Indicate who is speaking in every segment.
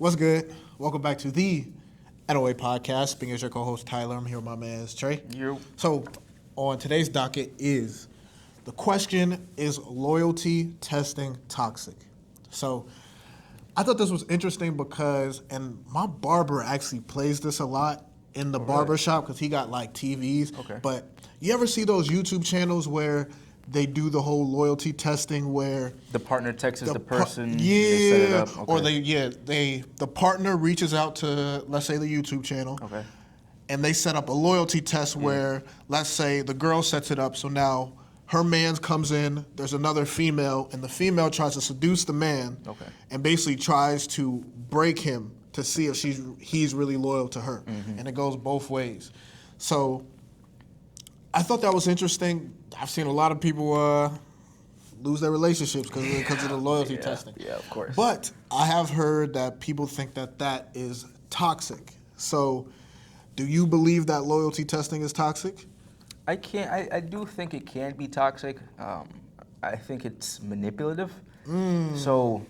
Speaker 1: What's good? Welcome back to the NOA podcast. Being as your co-host Tyler, I'm here with my man Trey.
Speaker 2: You.
Speaker 1: So, on today's docket is the question: is loyalty testing toxic? So, I thought this was interesting because, and my barber actually plays this a lot in the barber shop because he got like TVs.
Speaker 2: Okay.
Speaker 1: But you ever see those YouTube channels where they do the whole loyalty testing where
Speaker 2: The partner texts the
Speaker 1: par-
Speaker 2: person. They set it
Speaker 1: yeah,
Speaker 2: up.
Speaker 1: or
Speaker 2: Okay.
Speaker 1: the partner reaches out to, let's say, the YouTube channel,
Speaker 2: Okay.
Speaker 1: and they set up a loyalty test where, let's say, the girl sets it up. So now her man comes in. There's another female, and the female tries to seduce the man,
Speaker 2: Okay.
Speaker 1: and basically tries to break him to see if he's really loyal to her, and it goes both ways. So I thought that was interesting. I've seen a lot of people lose their relationships because of the loyalty testing.
Speaker 2: Yeah, of course.
Speaker 1: But I have heard that people think that is toxic. So do you believe that loyalty testing is toxic?
Speaker 2: I do think it can be toxic. I think it's manipulative. So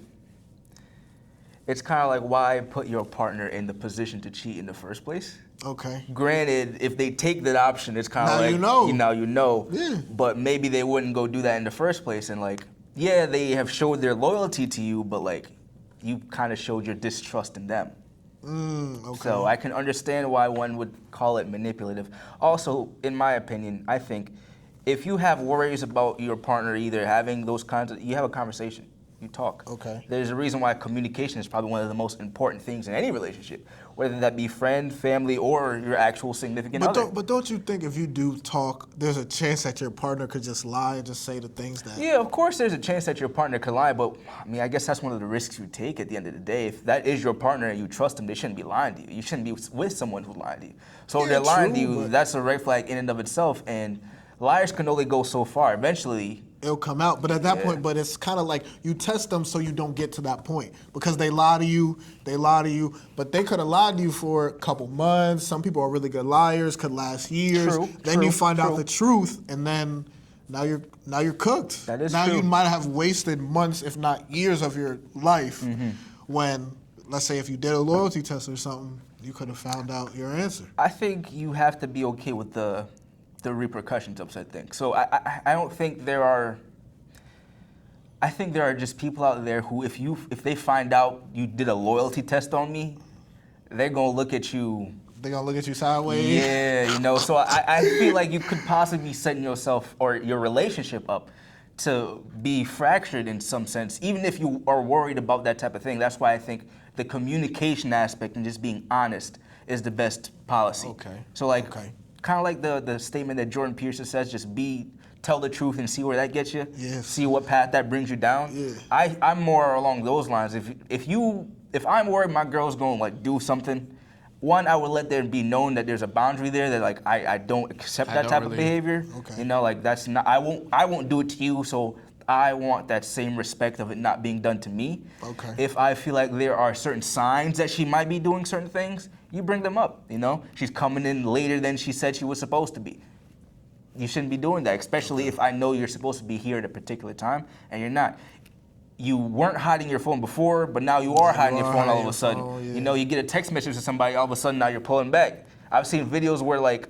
Speaker 2: it's kind of like, why put your partner in the position to cheat in the first place?
Speaker 1: Okay.
Speaker 2: Granted, if they take that option, it's kind of
Speaker 1: Now
Speaker 2: like,
Speaker 1: you know.
Speaker 2: now you know.
Speaker 1: Yeah.
Speaker 2: But maybe they wouldn't go do that in the first place. And like, yeah, they have showed their loyalty to you, but like, you kind of showed your distrust in them.
Speaker 1: Okay.
Speaker 2: So I can understand why one would call it manipulative. Also, in my opinion, I think if you have worries about your partner either having those kinds of, you have a conversation, you talk.
Speaker 1: Okay.
Speaker 2: There's a reason why communication is probably one of the most important things in any relationship, whether that be friend, family, or your actual significant other.
Speaker 1: But don't you think if you do talk, there's a chance that your partner could just lie and just say the things that...
Speaker 2: Yeah, of course there's a chance that your partner could lie, but I mean, I guess that's one of the risks you take at the end of the day. If that is your partner and you trust them, they shouldn't be lying to you. You shouldn't be with someone who's lying to you. So if
Speaker 1: Yeah,
Speaker 2: they're lying to
Speaker 1: true,
Speaker 2: you,
Speaker 1: but-
Speaker 2: that's a red flag in and of itself, and liars can only go so far. Eventually,
Speaker 1: It'll come out, but at that
Speaker 2: Yeah.
Speaker 1: point, but it's kind of like you test them so you don't get to that point because they lie to you, but they could have lied to you for a couple months. Some people are really good liars, could last years.
Speaker 2: True,
Speaker 1: Then
Speaker 2: true,
Speaker 1: you find out
Speaker 2: true.
Speaker 1: the truth, and then now you're cooked.
Speaker 2: That is
Speaker 1: now
Speaker 2: true.
Speaker 1: you might have wasted months, if not years, of your life.
Speaker 2: Mm-hmm.
Speaker 1: When, let's say, if you did a loyalty test or something, you could have found out your answer.
Speaker 2: I think you have to be okay with the repercussions of said thing. So I don't think there are. I think there are just people out there who, if they find out you did a loyalty test on me, they're gonna look at you.
Speaker 1: They gonna look at you sideways.
Speaker 2: Yeah, you know. So I feel like you could possibly be setting yourself or your relationship up to be fractured in some sense, even if you are worried about that type of thing. That's why I think the communication aspect and just being honest is the best policy.
Speaker 1: Okay.
Speaker 2: So like,
Speaker 1: Okay.
Speaker 2: kind of like the statement that Jordan Peterson says, just tell the truth and see where that gets you.
Speaker 1: Yes.
Speaker 2: See what path that brings you down.
Speaker 1: Yeah.
Speaker 2: I'm more along those lines. If I'm worried my girl's gonna like do something, one, I would let there be known that there's a boundary there that like I don't accept
Speaker 1: I
Speaker 2: that
Speaker 1: don't
Speaker 2: type of
Speaker 1: really-
Speaker 2: behavior.
Speaker 1: Okay.
Speaker 2: You know, like that's not I won't do it to you, so I want that same respect of it not being done to me.
Speaker 1: Okay.
Speaker 2: If I feel like there are certain signs that she might be doing certain things, you bring them up, you know? She's coming in later than she said she was supposed to be. You shouldn't be doing that, especially if I know you're supposed to be here at a particular time and you're not. You weren't hiding your phone before, but now you are hiding your
Speaker 1: are
Speaker 2: phone all
Speaker 1: hiding
Speaker 2: of
Speaker 1: your
Speaker 2: a sudden.
Speaker 1: phone, yeah.
Speaker 2: You know, you get a text message to somebody, all of a sudden now you're pulling back. I've seen videos where like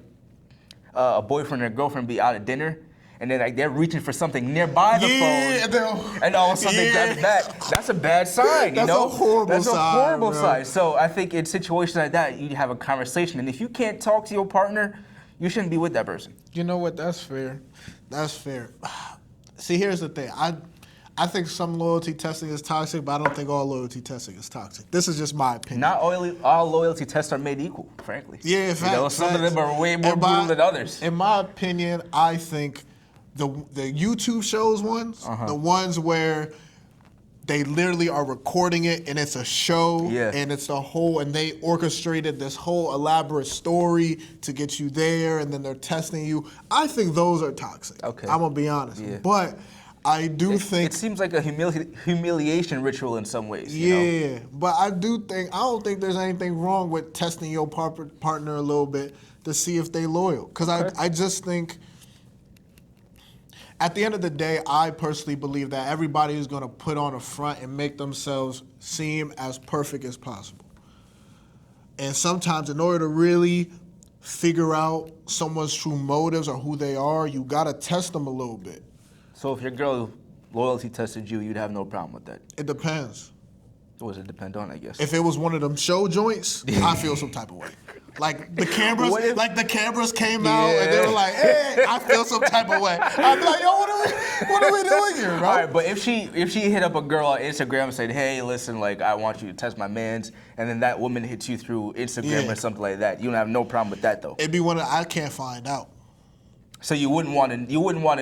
Speaker 2: a boyfriend or girlfriend be out at dinner and then like they're reaching for something nearby the phone, and all of a sudden they grab it back. That's a bad sign, you
Speaker 1: That's
Speaker 2: know?
Speaker 1: a horrible
Speaker 2: That's
Speaker 1: sign,
Speaker 2: a horrible
Speaker 1: bro.
Speaker 2: sign. So I think in situations like that, you have a conversation, and if you can't talk to your partner, you shouldn't be with that person.
Speaker 1: You know what? That's fair. That's fair. See, here's the thing. I think some loyalty testing is toxic, but I don't think all loyalty testing is toxic. This is just my opinion.
Speaker 2: Not all loyalty tests are made equal, frankly.
Speaker 1: Yeah,
Speaker 2: You
Speaker 1: facts,
Speaker 2: know, some of
Speaker 1: facts.
Speaker 2: them are way more
Speaker 1: In
Speaker 2: brutal than others.
Speaker 1: In my opinion, I think the YouTube shows ones, the ones where they literally are recording it and it's a show
Speaker 2: Yeah.
Speaker 1: and it's the whole, and they orchestrated this whole elaborate story to get you there and then they're testing you. I think those are toxic.
Speaker 2: Okay.
Speaker 1: I'm gonna be honest.
Speaker 2: Yeah.
Speaker 1: But I do think
Speaker 2: It seems like a humiliation ritual in some ways. You know?
Speaker 1: yeah, but I don't think there's anything wrong with testing your partner a little bit to see if they loyal. Because
Speaker 2: Okay.
Speaker 1: I just think at the end of the day, I personally believe that everybody is going to put on a front and make themselves seem as perfect as possible. And sometimes in order to really figure out someone's true motives or who they are, you got to test them a little bit.
Speaker 2: So if your girl loyalty tested you, you'd have no problem with that.
Speaker 1: It depends.
Speaker 2: What does it depend on, I guess?
Speaker 1: If it was one of them show joints, I feel some type of way. Like the cameras,
Speaker 2: What if-
Speaker 1: like the cameras came out and they were like, "Hey, I feel some type of way." I'd be like, "Yo, what are we doing here, bro?"
Speaker 2: All right, but if she hit up a girl on Instagram and said, "Hey, listen, like I want you to test my mans," and then that woman hits you through Instagram
Speaker 1: Yeah.
Speaker 2: or something like that, you don't have no problem with that though.
Speaker 1: It'd be one of I can't find out.
Speaker 2: So you wouldn't want to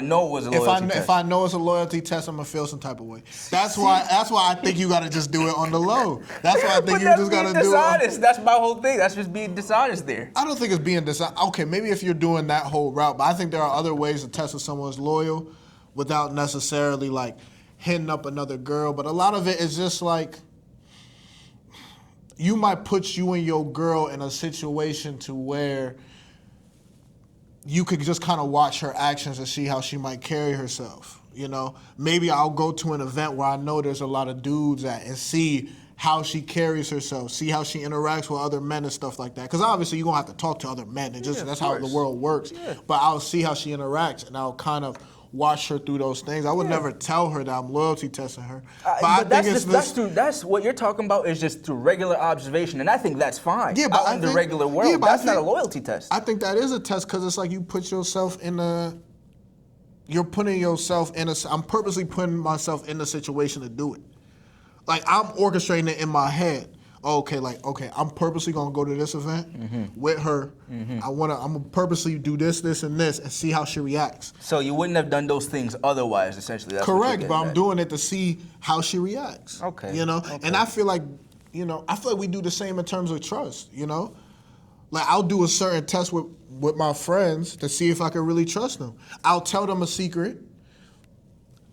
Speaker 2: know it was a loyalty test.
Speaker 1: If I know it's a loyalty test, I'm gonna feel some type of way. That's why I think you gotta just do it on the low. That's why I think
Speaker 2: But
Speaker 1: you
Speaker 2: that's
Speaker 1: just
Speaker 2: being
Speaker 1: gotta do it.
Speaker 2: dishonest. That's my whole thing. That's just being dishonest there.
Speaker 1: I don't think it's being dishonest. Okay, maybe if you're doing that whole route, but I think there are other ways to test if someone's loyal without necessarily like hitting up another girl. But a lot of it is just like you might put you and your girl in a situation to where you could just kind of watch her actions and see how she might carry herself. You know, maybe I'll go to an event where I know there's a lot of dudes at and see how she carries herself, see how she interacts with other men and stuff like that. Because obviously you're gonna have to talk to other men, and
Speaker 2: Yeah,
Speaker 1: that's
Speaker 2: of
Speaker 1: how the
Speaker 2: course.
Speaker 1: world works.
Speaker 2: Yeah.
Speaker 1: But I'll see how she interacts, and I'll kind of watch her through those things. I would never tell her that I'm loyalty testing her. But I think it's
Speaker 2: that's what you're talking about is just through regular observation, and I think that's fine.
Speaker 1: Yeah, but
Speaker 2: out
Speaker 1: I
Speaker 2: in the
Speaker 1: think-
Speaker 2: regular world,
Speaker 1: yeah, but I
Speaker 2: that's not a
Speaker 1: think-
Speaker 2: loyalty test.
Speaker 1: I think that is a test because it's like you put yourself in a. You're putting yourself in a. I'm purposely putting myself in a situation to do it. Like I'm orchestrating it in my head. Okay, I'm purposely gonna go to this event with her. I'm gonna purposely do this, and this, and see how she reacts.
Speaker 2: So you wouldn't have done those things otherwise. Essentially, that's what you're
Speaker 1: Correct, but
Speaker 2: getting
Speaker 1: I'm
Speaker 2: at.
Speaker 1: doing it to see how she reacts.
Speaker 2: Okay,
Speaker 1: You know,
Speaker 2: okay.
Speaker 1: and I feel like, we do the same in terms of trust. You know, like I'll do a certain test with my friends to see if I can really trust them. I'll tell them a secret.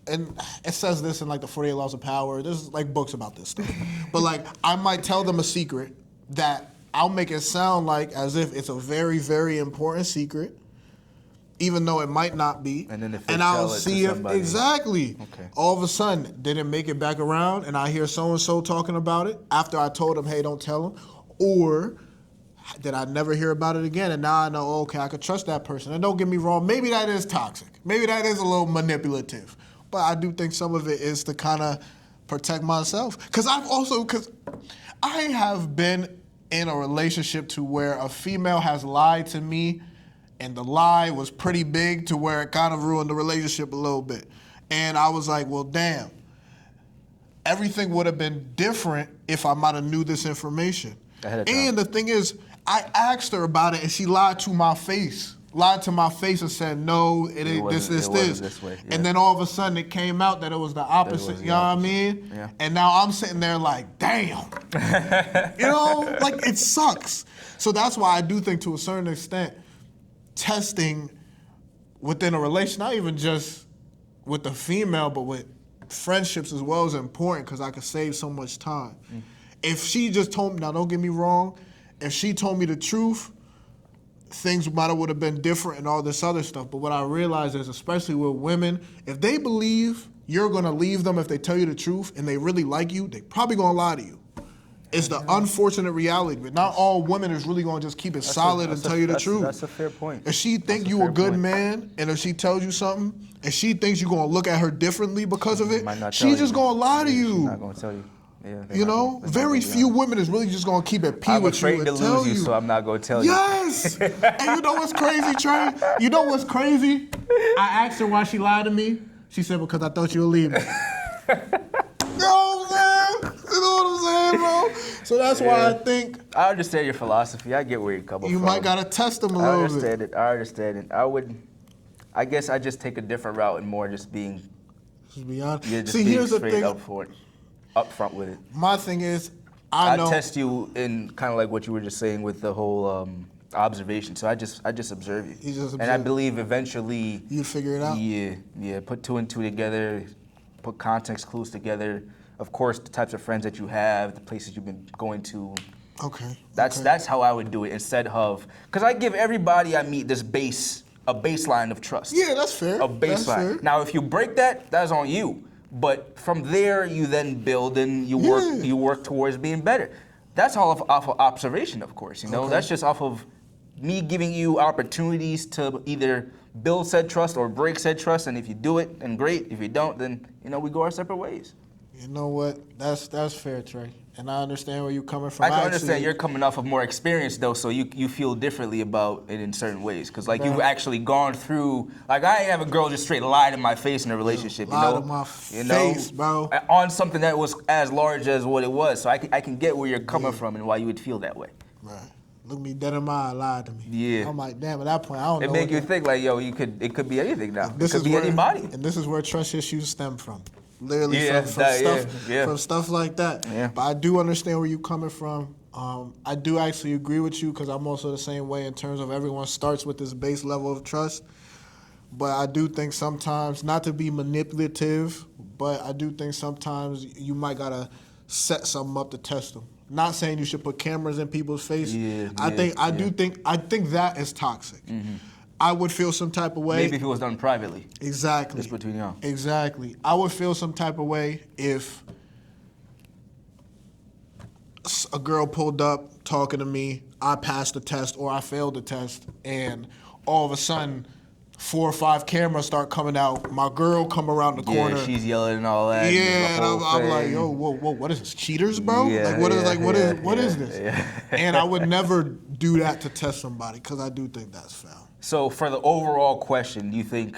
Speaker 1: And it says this in like the 48 Laws of Power. There's like books about this stuff. But like I might tell them a secret that I'll make it sound like as if it's a very, very important secret, even though it might not be.
Speaker 2: And then if they
Speaker 1: I'll
Speaker 2: tell it to
Speaker 1: see if
Speaker 2: somebody-
Speaker 1: exactly.
Speaker 2: Okay.
Speaker 1: All of a sudden, they didn't make it back around, and I hear so and so talking about it after I told them, hey, don't tell them, or did I never hear about it again? And now I know, okay, I could trust that person. And don't get me wrong, maybe that is toxic. Maybe that is a little manipulative. But I do think some of it is to kind of protect myself. Because I have been in a relationship to where a female has lied to me, and the lie was pretty big to where it kind of ruined the relationship a little bit. And I was like, well, damn. Everything would have been different if I might have knew this information.
Speaker 2: Ahead of time.
Speaker 1: And the thing is, I asked her about it, and she lied to my face. Lied to my face and said, no, it ain't this.
Speaker 2: wasn't this way, yeah.
Speaker 1: And then all of a sudden it came out that it was the opposite,
Speaker 2: the
Speaker 1: you know what I mean?
Speaker 2: Yeah.
Speaker 1: And now I'm sitting there like, damn. You know, like it sucks. So that's why I do think to a certain extent, testing within a relation, not even just with the female, but with friendships as well is important because I could save so much time. If she just told me, now don't get me wrong, if she told me the truth, things might have would have been different and all this other stuff. But what I realize is, especially with women, if they believe you're gonna leave them if they tell you the truth and they really like you, they probably gonna lie to you. It's the unfortunate reality, but not all women is really gonna just keep it solid and tell you the truth.
Speaker 2: That's a fair point.
Speaker 1: If she think
Speaker 2: That's a
Speaker 1: you a
Speaker 2: fair
Speaker 1: good
Speaker 2: point.
Speaker 1: man, and if she tells you something, and she thinks you're gonna look at her differently because of it,
Speaker 2: Might not tell
Speaker 1: she's just
Speaker 2: you.
Speaker 1: gonna lie to
Speaker 2: She's
Speaker 1: you.
Speaker 2: not gonna tell you. Yeah, they're
Speaker 1: You
Speaker 2: not
Speaker 1: know,
Speaker 2: gonna- they're
Speaker 1: very
Speaker 2: not gonna be
Speaker 1: few
Speaker 2: honest.
Speaker 1: women is really just gonna keep it P
Speaker 2: I'm
Speaker 1: with you
Speaker 2: afraid to
Speaker 1: and tell
Speaker 2: lose you, so I'm not gonna tell you.
Speaker 1: Yes. And you know what's crazy, Trey? You know what's crazy? I asked her why she lied to me. She said because I thought you would leave me. You know what I'm saying? You know what I'm saying, bro? So that's why I think
Speaker 2: I understand your philosophy. I get where you're coming
Speaker 1: you
Speaker 2: from.
Speaker 1: might gotta test them a
Speaker 2: I
Speaker 1: little
Speaker 2: understand
Speaker 1: bit.
Speaker 2: it. I understand it. I guess I just take a different route and more just being,
Speaker 1: To be honest.
Speaker 2: just
Speaker 1: See,
Speaker 2: being
Speaker 1: here's the
Speaker 2: straight
Speaker 1: thing.
Speaker 2: up front with it.
Speaker 1: My thing is, I know.
Speaker 2: test you in kind of like what you were just saying with the whole observation. So I just observe you.
Speaker 1: You just
Speaker 2: And I
Speaker 1: observe.
Speaker 2: believe eventually
Speaker 1: You'd figure it out?
Speaker 2: Yeah. Put two and two together, put context clues together. Of course, the types of friends that you have, the places you've been going to.
Speaker 1: Okay.
Speaker 2: That's how I would do it instead of, because I give everybody I meet this base a baseline of trust.
Speaker 1: Yeah, that's fair.
Speaker 2: A
Speaker 1: That's fair.
Speaker 2: baseline. Now, if you break that, that's on you. But from there, you then build and you work.
Speaker 1: Yeah.
Speaker 2: You work towards being better. That's all off of observation, of course. You know,
Speaker 1: Okay.
Speaker 2: that's just off of me giving you opportunities to either build said trust or break said trust. And if you do it, then great. If you don't, then we go our separate ways.
Speaker 1: You know what? That's fair, Trey. And I understand where you're coming from.
Speaker 2: I can
Speaker 1: Actually,
Speaker 2: understand you're coming off of more experience though, so you feel differently about it in certain ways. Cause like you've actually gone through, like I ain't have a girl just straight lie to my face in a relationship,
Speaker 1: lie to my face, bro.
Speaker 2: on something that was as large as what it was. So I can get where you're coming from and why you would feel that way.
Speaker 1: Right. Look me dead in my eye, lied to me.
Speaker 2: Yeah.
Speaker 1: I'm like, damn. At that point, I don't know.
Speaker 2: It make
Speaker 1: what
Speaker 2: you
Speaker 1: that-
Speaker 2: think like, yo, it could be anything now.
Speaker 1: This
Speaker 2: It could
Speaker 1: is
Speaker 2: be
Speaker 1: where,
Speaker 2: anybody.
Speaker 1: And this is where trust issues stem from. Literally
Speaker 2: Yeah,
Speaker 1: from
Speaker 2: that-
Speaker 1: stuff
Speaker 2: yeah.
Speaker 1: from stuff like that.
Speaker 2: Yeah.
Speaker 1: But I do understand where you're coming from. I do actually agree with you because I'm also the same way in terms of everyone starts with this base level of trust. But I do think sometimes, not to be manipulative, but I do think sometimes you might gotta set something up to test them. Not saying you should put cameras in people's face.
Speaker 2: Yeah,
Speaker 1: I think that is toxic. I would feel some type of way.
Speaker 2: Maybe if it was done privately.
Speaker 1: Exactly.
Speaker 2: Just between y'all.
Speaker 1: Exactly. I would feel some type of way if a girl pulled up talking to me, I passed the test or I failed the test, and all of a sudden 4 or 5 cameras start coming out. My girl come around the corner.
Speaker 2: Yeah, she's yelling and all that.
Speaker 1: Yeah,
Speaker 2: the
Speaker 1: and
Speaker 2: whole
Speaker 1: I'm like,
Speaker 2: thing.
Speaker 1: yo, whoa, what is this? Cheaters, bro?
Speaker 2: Yeah,
Speaker 1: what is
Speaker 2: yeah,
Speaker 1: what is
Speaker 2: yeah,
Speaker 1: this?
Speaker 2: yeah.
Speaker 1: And I would never do that to test somebody because I do think that's foul.
Speaker 2: So for the overall question, you think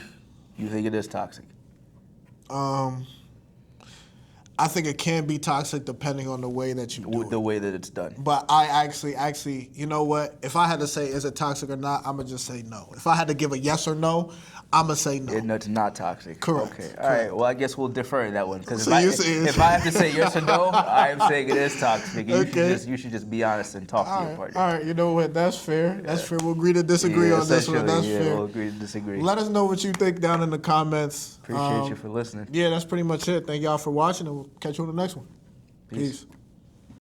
Speaker 2: it is toxic?
Speaker 1: I think it can be toxic depending on the way that you do
Speaker 2: With
Speaker 1: it.
Speaker 2: the way that it's done.
Speaker 1: But I actually, you know what? If I had to say is it toxic or not, I'm gonna just say no. If I had to give a yes or no, I'm gonna say no.
Speaker 2: It's not toxic.
Speaker 1: Correct,
Speaker 2: Okay. All right. Well, I guess we'll defer to that one because
Speaker 1: So you're saying-
Speaker 2: if I have to say yes or no, I am saying it is toxic. And
Speaker 1: Okay.
Speaker 2: you should just be honest and talk to your partner.
Speaker 1: All right, you know what? That's fair. That's fair. We'll agree to disagree
Speaker 2: Yeah,
Speaker 1: on this one. That's
Speaker 2: essentially,
Speaker 1: fair.
Speaker 2: We'll agree to disagree.
Speaker 1: Let us know what you think down in the comments.
Speaker 2: Appreciate you for listening.
Speaker 1: Yeah, that's pretty much it. Thank y'all for watching, and we'll catch you on the next one.
Speaker 2: Peace.
Speaker 1: Peace.